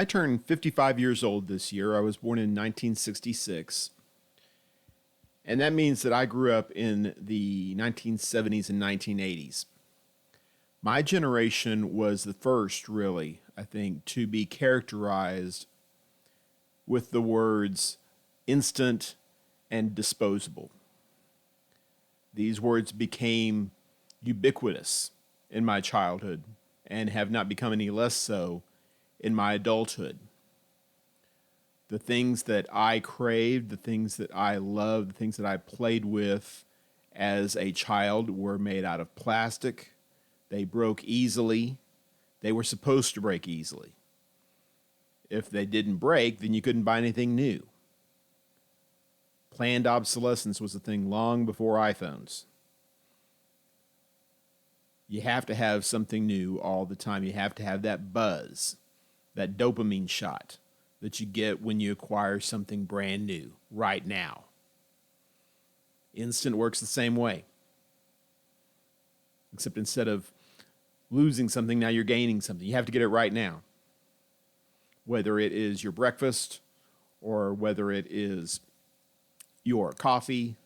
I turned 55 years old this year. I was born in 1966. And that means that I grew up in the 1970s and 1980s. My generation was the first, really, I think, to be characterized with the words instant and disposable. These words became ubiquitous in my childhood and have not become any less so in my adulthood. The things that I craved, the things that I loved, the things that I played with as a child were made out of plastic. They broke easily. They were supposed to break easily. If they didn't break, then you couldn't buy anything new. Planned obsolescence was a thing long before iPhones. You have to have something new all the time. You have to have that buzz, that dopamine shot that you get when you acquire something brand new right now. Instant works the same way. Except instead of losing something, now you're gaining something. You have to get it right now. Whether it is your breakfast or whether it is your coffee.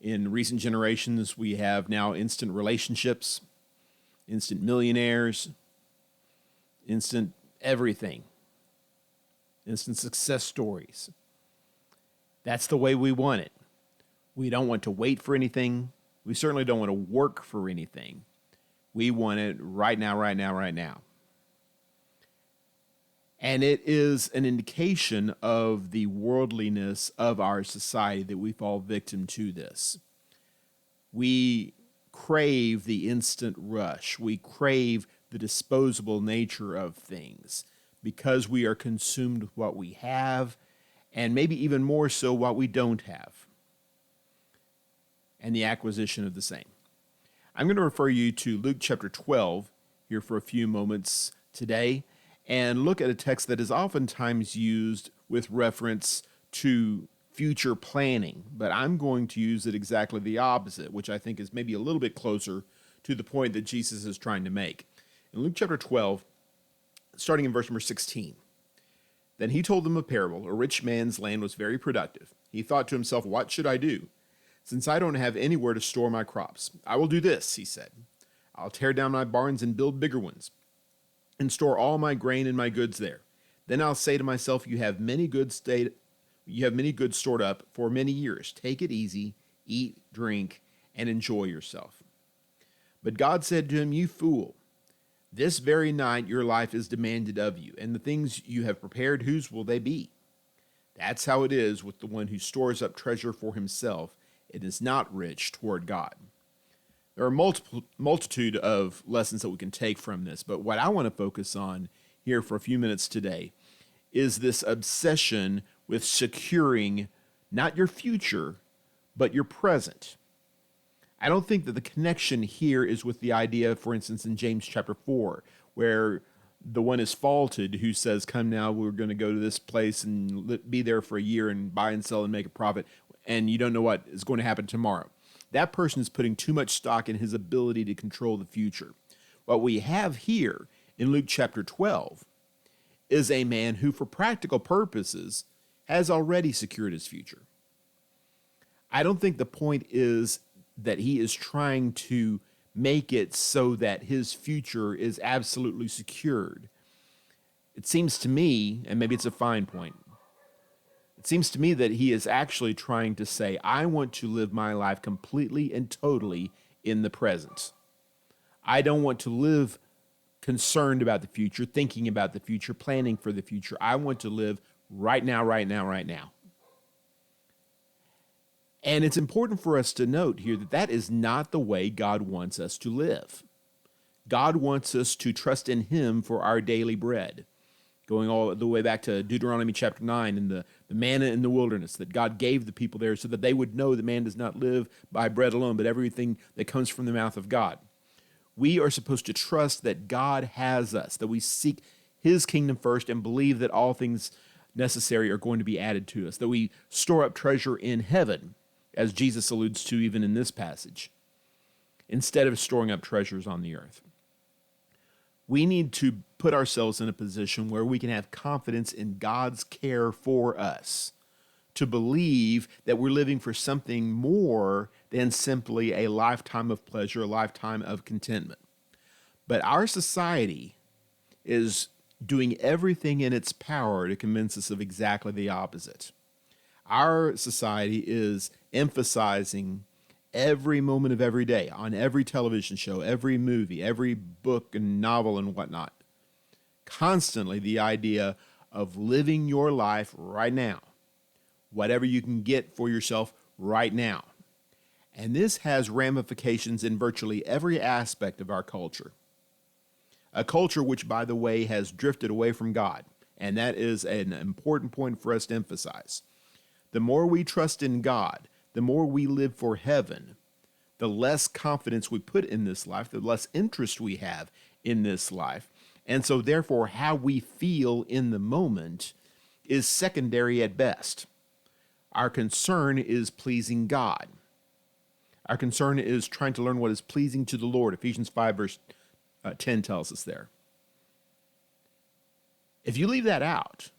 In recent generations, we have now instant relationships, instant millionaires, instant everything, instant success stories. That's the way we want it. We don't want to wait for anything. We certainly don't want to work for anything. We want it right now, right now, right now. And it is an indication of the worldliness of our society that we fall victim to this. We crave the instant rush. We crave the disposable nature of things because we are consumed with what we have, and maybe even more so what we don't have, and the acquisition of the same. I'm going to refer you to Luke chapter 12 here for a few moments today, and look at a text that is oftentimes used with reference to future planning, but I'm going to use it exactly the opposite, which I think is maybe a little bit closer to the point that Jesus is trying to make. In Luke chapter 12, starting in verse number 16, then he told them a parable. A rich man's land was very productive. He thought to himself, what should I do? Since I don't have anywhere to store my crops, I will do this, he said. I'll tear down my barns and build bigger ones, and store all my grain and my goods there. Then I'll say to myself, you have many goods stored up for many years. Take it easy, eat, drink, and enjoy yourself. But God said to him, you fool, this very night your life is demanded of you, and the things you have prepared, whose will they be? That's how it is with the one who stores up treasure for himself and is not rich toward God. There are a multitude of lessons that we can take from this, but what I want to focus on here for a few minutes today is this obsession with securing not your future, but your present. I don't think that the connection here is with the idea, for instance, in James chapter 4, where the one is faulted who says, come now, we're going to go to this place and be there for a year and buy and sell and make a profit, and you don't know what is going to happen tomorrow. That person is putting too much stock in his ability to control the future. What we have here in Luke chapter 12 is a man who, for practical purposes, has already secured his future. I don't think the point is that he is trying to make it so that his future is absolutely secured. It seems to me, and maybe it's a fine point, it seems to me that he is actually trying to say, I want to live my life completely and totally in the present. I don't want to live concerned about the future, thinking about the future, planning for the future. I want to live right now, right now, right now. And it's important for us to note here that that is not the way God wants us to live. God wants us to trust in him for our daily bread. Going all the way back to Deuteronomy chapter 9 and the manna in the wilderness that God gave the people there so that they would know that man does not live by bread alone, but everything that comes from the mouth of God. We are supposed to trust that God has us, that we seek his kingdom first and believe that all things necessary are going to be added to us, that we store up treasure in heaven, as Jesus alludes to even in this passage, instead of storing up treasures on the earth. We need to put ourselves in a position where we can have confidence in God's care for us, to believe that we're living for something more than simply a lifetime of pleasure, a lifetime of contentment. But our society is doing everything in its power to convince us of exactly the opposite. Our society is emphasizing every moment of every day on every television show, every movie, every book and novel and whatnot, constantly the idea of living your life right now, whatever you can get for yourself right now. And this has ramifications in virtually every aspect of our culture. A culture which, by the way, has drifted away from God. And that is an important point for us to emphasize. The more we trust in God, the more we live for heaven, the less confidence we put in this life, the less interest we have in this life. And so therefore, how we feel in the moment is secondary at best. Our concern is pleasing God. Our concern is trying to learn what is pleasing to the Lord. Ephesians 5 verse 10 tells us there. If you leave that out,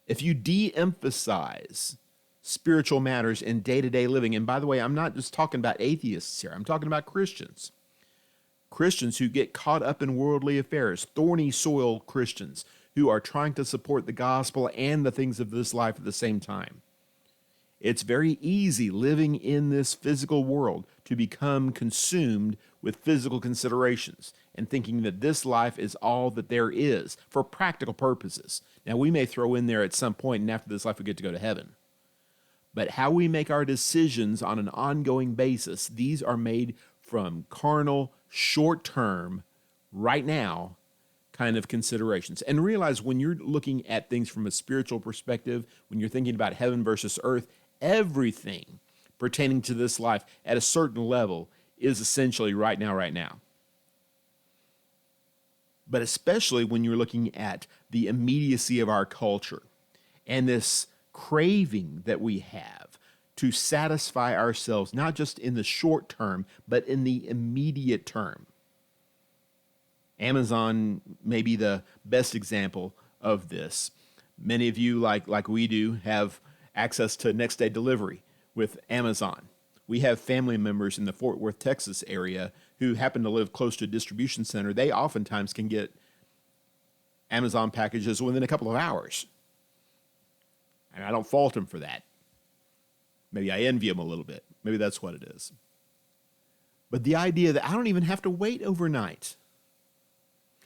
if you de-emphasize spiritual matters in day-to-day living, and by the way, I'm not just talking about atheists here, I'm talking about Christians. Christians who get caught up in worldly affairs, thorny soil Christians who are trying to support the gospel and the things of this life at the same time. It's very easy living in this physical world to become consumed with physical considerations and thinking that this life is all that there is for practical purposes. Now, we may throw in there at some point, and after this life we get to go to heaven. But how we make our decisions on an ongoing basis, these are made from carnal, short-term, right now kind of considerations. And realize when you're looking at things from a spiritual perspective, when you're thinking about heaven versus earth, everything pertaining to this life at a certain level is essentially right now, right now. But especially when you're looking at the immediacy of our culture and this craving that we have to satisfy ourselves, not just in the short term, but in the immediate term. Amazon may be the best example of this. Many of you, like we do, have access to next day delivery with Amazon. We have family members in the Fort Worth, Texas area who happen to live close to a distribution center. They oftentimes can get Amazon packages within a couple of hours. And I don't fault them for that. Maybe I envy them a little bit. Maybe that's what it is. But the idea that I don't even have to wait overnight.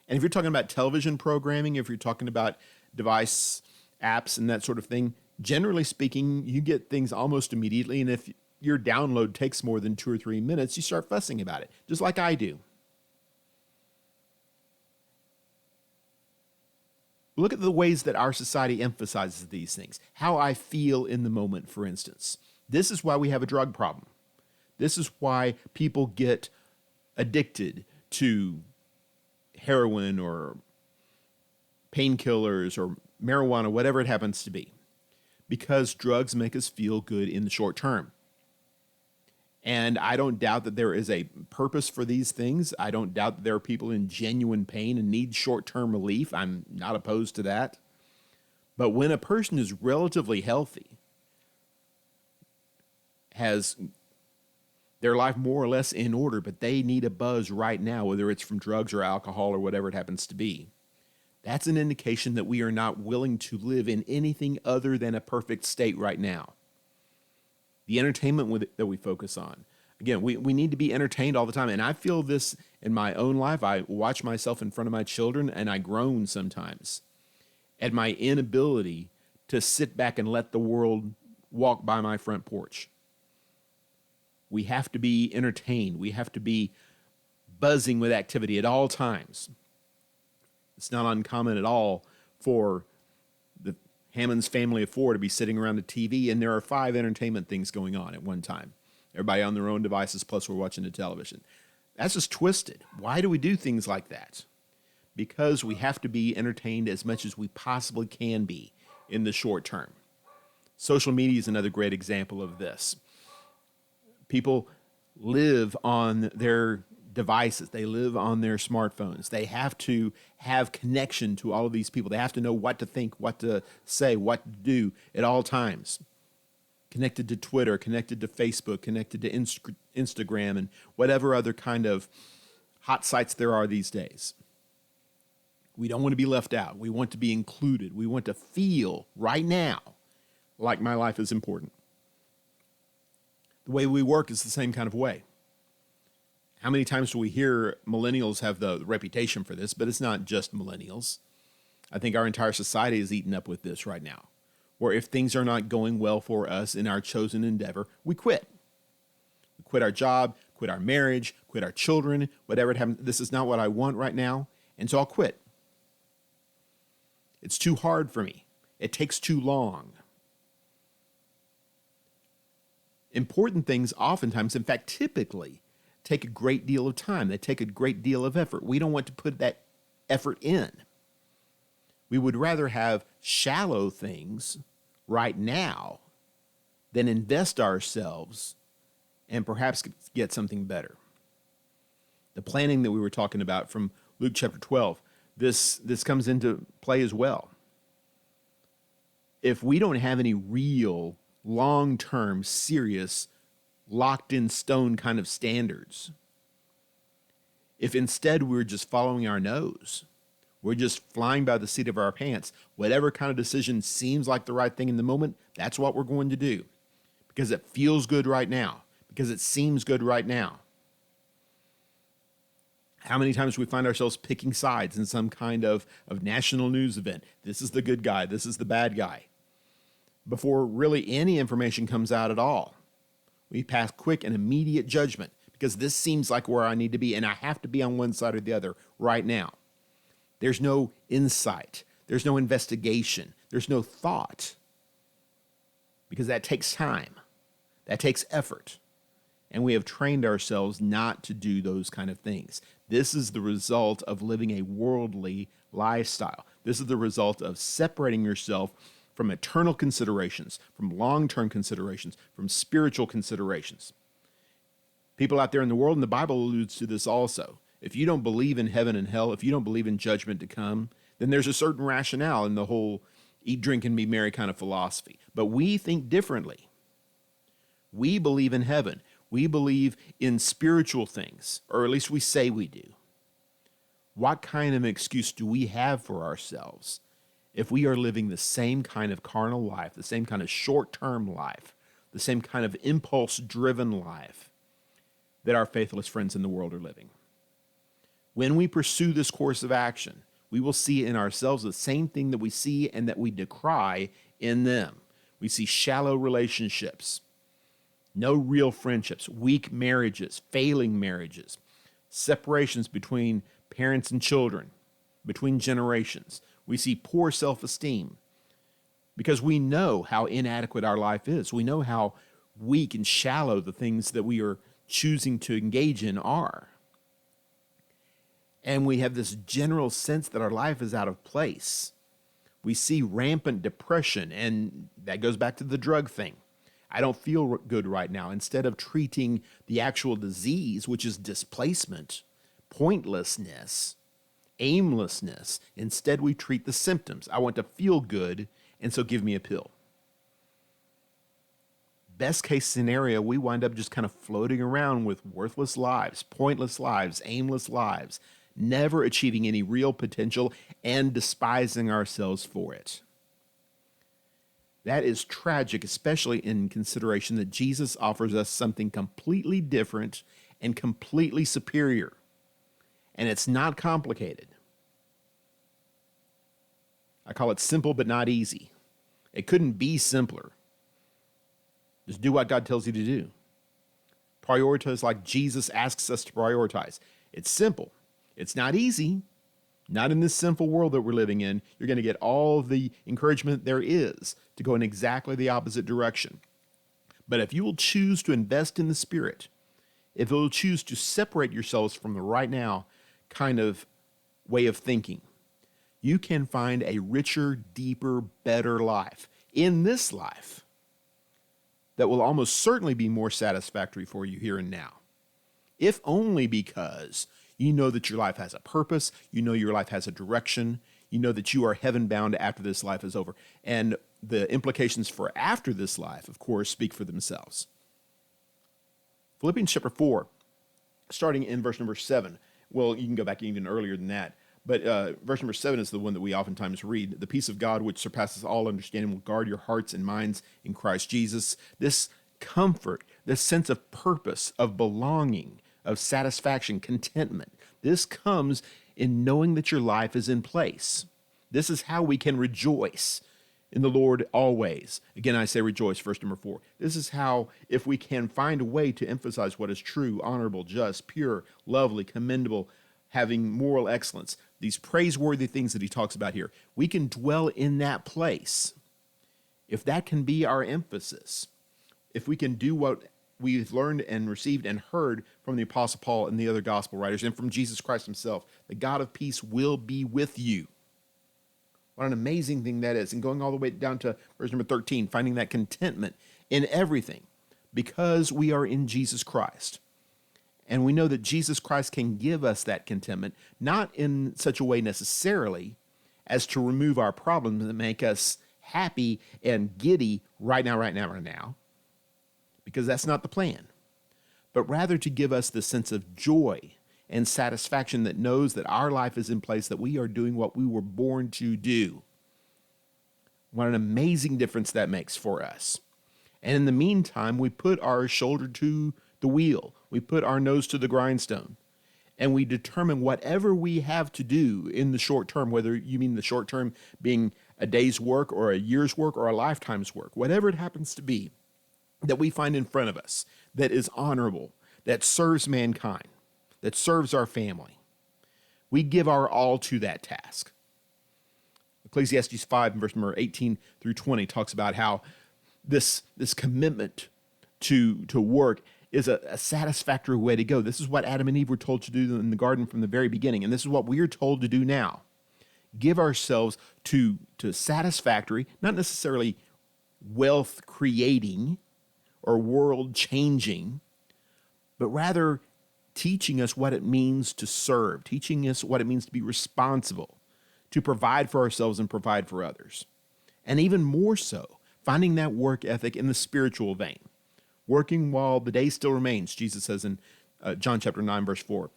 And if you're talking about television programming, if you're talking about device apps and that sort of thing, generally speaking, you get things almost immediately. And if your download takes more than 2 or 3 minutes, you start fussing about it, just like I do. Look at the ways that our society emphasizes these things. How I feel in the moment, for instance. This is why we have a drug problem. This is why people get addicted to heroin or painkillers or marijuana, whatever it happens to be. Because drugs make us feel good in the short term. And I don't doubt that there is a purpose for these things. I don't doubt that there are people in genuine pain and need short-term relief. I'm not opposed to that. But when a person is relatively healthy, has their life more or less in order, but they need a buzz right now, whether it's from drugs or alcohol or whatever it happens to be, that's an indication that we are not willing to live in anything other than a perfect state right now. The entertainment that we focus on. Again, we need to be entertained all the time. And I feel this in my own life. I watch myself in front of my children and I groan sometimes at my inability to sit back and let the world walk by my front porch. We have to be entertained. We have to be buzzing with activity at all times. It's not uncommon at all for the Hammond's family of 4 to be sitting around a TV and there are 5 entertainment things going on at one time. Everybody on their own devices, plus we're watching the television. That's just twisted. Why do we do things like that? Because we have to be entertained as much as we possibly can be in the short term. Social media is another great example of this. People live on their devices. They live on their smartphones. They have to have connection to all of these people. They have to know what to think, what to say, what to do at all times. Connected to Twitter, connected to Facebook, connected to Instagram, and whatever other kind of hot sites there are these days. We don't want to be left out. We want to be included. We want to feel right now like my life is important. The way we work is the same kind of way. How many times do we hear millennials have the reputation for this, but it's not just millennials. I think our entire society is eaten up with this right now, where if things are not going well for us in our chosen endeavor, we quit. We quit our job, quit our marriage, quit our children, whatever it happens. This is not what I want right now, and so I'll quit. It's too hard for me. It takes too long. Important things oftentimes, in fact, typically, take a great deal of time. They take a great deal of effort. We don't want to put that effort in. We would rather have shallow things right now than invest ourselves and perhaps get something better. The planning that we were talking about from Luke chapter 12, this comes into play as well. If we don't have any real, long-term, serious, locked-in-stone kind of standards, if instead we're just following our nose, we're just flying by the seat of our pants, whatever kind of decision seems like the right thing in the moment, that's what we're going to do because it feels good right now, because it seems good right now. How many times we find ourselves picking sides in some kind of national news event? This is the good guy, this is the bad guy. Before really any information comes out at all, we pass quick and immediate judgment because this seems like where I need to be and I have to be on one side or the other right now. There's no insight. There's no investigation. There's no thought because that takes time. That takes effort. And we have trained ourselves not to do those kind of things. This is the result of living a worldly lifestyle. This is the result of separating yourself from eternal considerations, from long-term considerations, from spiritual considerations. People out there in the world, and the Bible alludes to this also. If you don't believe in heaven and hell, if you don't believe in judgment to come, then there's a certain rationale in the whole eat, drink, and be merry kind of philosophy. But we think differently. We believe in heaven. We believe in spiritual things, or at least we say we do. What kind of excuse do we have for ourselves if we are living the same kind of carnal life, the same kind of short-term life, the same kind of impulse-driven life that our faithless friends in the world are living? When we pursue this course of action, we will see in ourselves the same thing that we see and that we decry in them. We see shallow relationships, no real friendships, weak marriages, failing marriages, separations between parents and children, between generations. We see poor self-esteem because we know how inadequate our life is. We know how weak and shallow the things that we are choosing to engage in are. And we have this general sense that our life is out of place. We see rampant depression, and that goes back to the drug thing. I don't feel good right now. Instead of treating the actual disease, which is displacement, pointlessness, aimlessness, instead we treat the symptoms. I want to feel good, and so give me a pill. Best case scenario, we wind up just kind of floating around with worthless lives, pointless lives, aimless lives, never achieving any real potential and despising ourselves for it. That is tragic, especially in consideration that Jesus offers us something completely different and completely superior. And it's not complicated. I call it simple but not easy. It couldn't be simpler. Just do what God tells you to do. Prioritize like Jesus asks us to prioritize. It's simple. It's not easy. Not in this sinful world that we're living in. You're going to get all of the encouragement there is to go in exactly the opposite direction. But if you will choose to invest in the Spirit, if you will choose to separate yourselves from the right now kind of way of thinking, you can find a richer, deeper, better life in this life that will almost certainly be more satisfactory for you here and now. if only because you know that your life has a purpose, you know your life has a direction, you know that you are heaven bound after this life is over. And the implications for after this life, of course, speak for themselves. Philippians chapter 4, starting in verse number 7. Well, you can go back even earlier than that. But verse number 7 is the one that we oftentimes read. The peace of God, which surpasses all understanding, will guard your hearts and minds in Christ Jesus. This comfort, this sense of purpose, of belonging, of satisfaction, contentment, this comes in knowing that your life is in place. This is how we can rejoice in the Lord always. Again, I say rejoice, verse number 4. This is how, if we can find a way to emphasize what is true, honorable, just, pure, lovely, commendable, having moral excellence, these praiseworthy things that he talks about here, we can dwell in that place. If that can be our emphasis, if we can do what we've learned and received and heard from the Apostle Paul and the other gospel writers and from Jesus Christ himself, the God of peace will be with you. What an amazing thing that is. And going all the way down to verse number 13, finding that contentment in everything because we are in Jesus Christ. And we know that Jesus Christ can give us that contentment, not in such a way necessarily as to remove our problems and make us happy and giddy right now, because that's not the plan, but rather to give us the sense of joy and satisfaction that knows that our life is in place, that we are doing what we were born to do. What an amazing difference that makes for us. And in the meantime, we put our shoulder to the wheel. We put our nose to the grindstone. And we determine whatever we have to do in the short term, whether you mean the short term being a day's work or a year's work or a lifetime's work, whatever it happens to be, that we find in front of us that is honorable, that serves mankind, that serves our family. We give our all to that task. Ecclesiastes 5, verse number 18 through 20 talks about how this commitment to work is a satisfactory way to go. This is what Adam and Eve were told to do in the garden from the very beginning, and this is what we are told to do now. Give ourselves to satisfactory, not necessarily wealth creating or world changing, but rather teaching us what it means to serve, teaching us what it means to be responsible, to provide for ourselves and provide for others. And even more so, finding that work ethic in the spiritual vein. Working while the day still remains, Jesus says in John chapter 9, verse 4.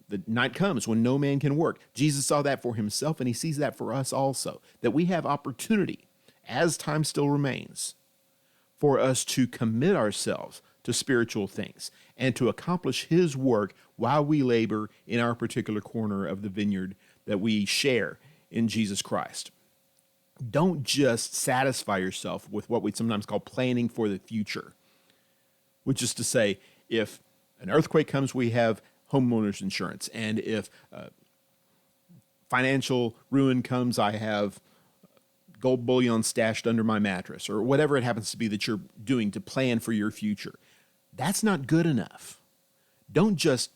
The night comes when no man can work. Jesus saw that for himself, and he sees that for us also, that we have opportunity, as time still remains, for us to commit ourselves to spiritual things and to accomplish his work while we labor in our particular corner of the vineyard that we share in Jesus Christ. Don't just satisfy yourself with what we sometimes call planning for the future, which is to say, if an earthquake comes, we have homeowners insurance. And if financial ruin comes, I have gold bullion stashed under my mattress, or whatever it happens to be that you're doing to plan for your future. That's not good enough. Don't just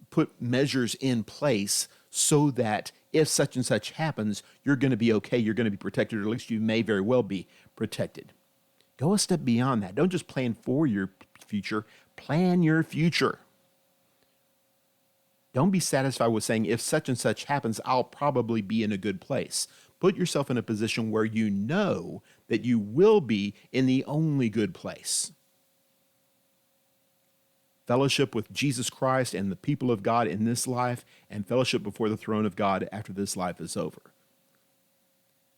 put measures in place so that if such and such happens, you're going to be okay, you're going to be protected, or at least you may very well be protected. Go a step beyond that. Don't just plan for your future, plan your future. Don't be satisfied with saying, if such and such happens, I'll probably be in a good place. Put yourself in a position where you know that you will be in the only good place. Fellowship with Jesus Christ and the people of God in this life, and fellowship before the throne of God after this life is over.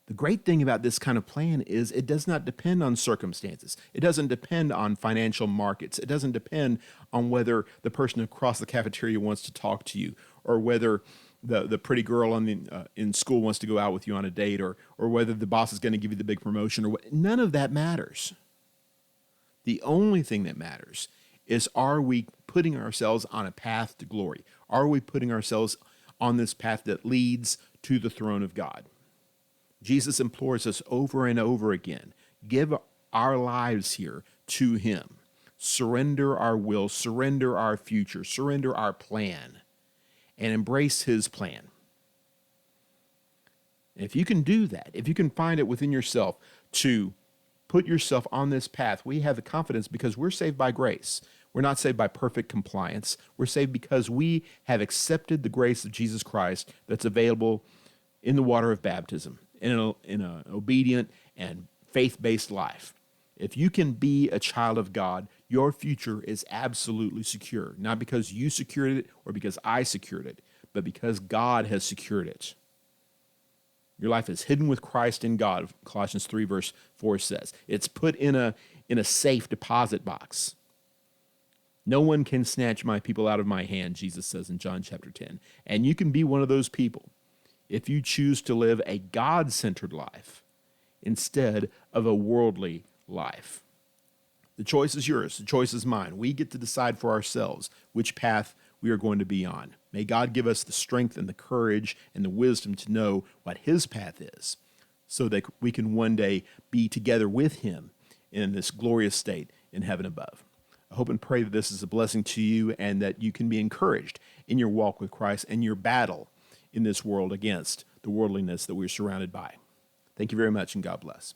The great thing about this kind of plan is it does not depend on circumstances. It doesn't depend on financial markets. It doesn't depend on whether the person across the cafeteria wants to talk to you, or whether the pretty girl in school wants to go out with you on a date, or whether the boss is going to give you the big promotion, or what. None of that matters. The only thing that matters is, are we putting ourselves on a path to glory? Are we putting ourselves on this path that leads to the throne of God? Jesus implores us over and over again, give our lives here to him. Surrender our will, surrender our future, surrender our plan, and embrace his plan. And if you can do that, if you can find it within yourself to put yourself on this path, we have the confidence because we're saved by grace. We're not saved by perfect compliance. We're saved because we have accepted the grace of Jesus Christ that's available in the water of baptism, in an obedient and faith-based life. If you can be a child of God, your future is absolutely secure, not because you secured it or because I secured it, but because God has secured it. Your life is hidden with Christ in God, Colossians 3 verse 4 says. It's put in a safe deposit box. No one can snatch my people out of my hand, Jesus says in John chapter 10. And you can be one of those people if you choose to live a God-centered life instead of a worldly life. The choice is yours. The choice is mine. We get to decide for ourselves which path we are going to be on. May God give us the strength and the courage and the wisdom to know what his path is so that we can one day be together with him in this glorious state in heaven above. I hope and pray that this is a blessing to you and that you can be encouraged in your walk with Christ and your battle in this world against the worldliness that we're surrounded by. Thank you very much, and God bless.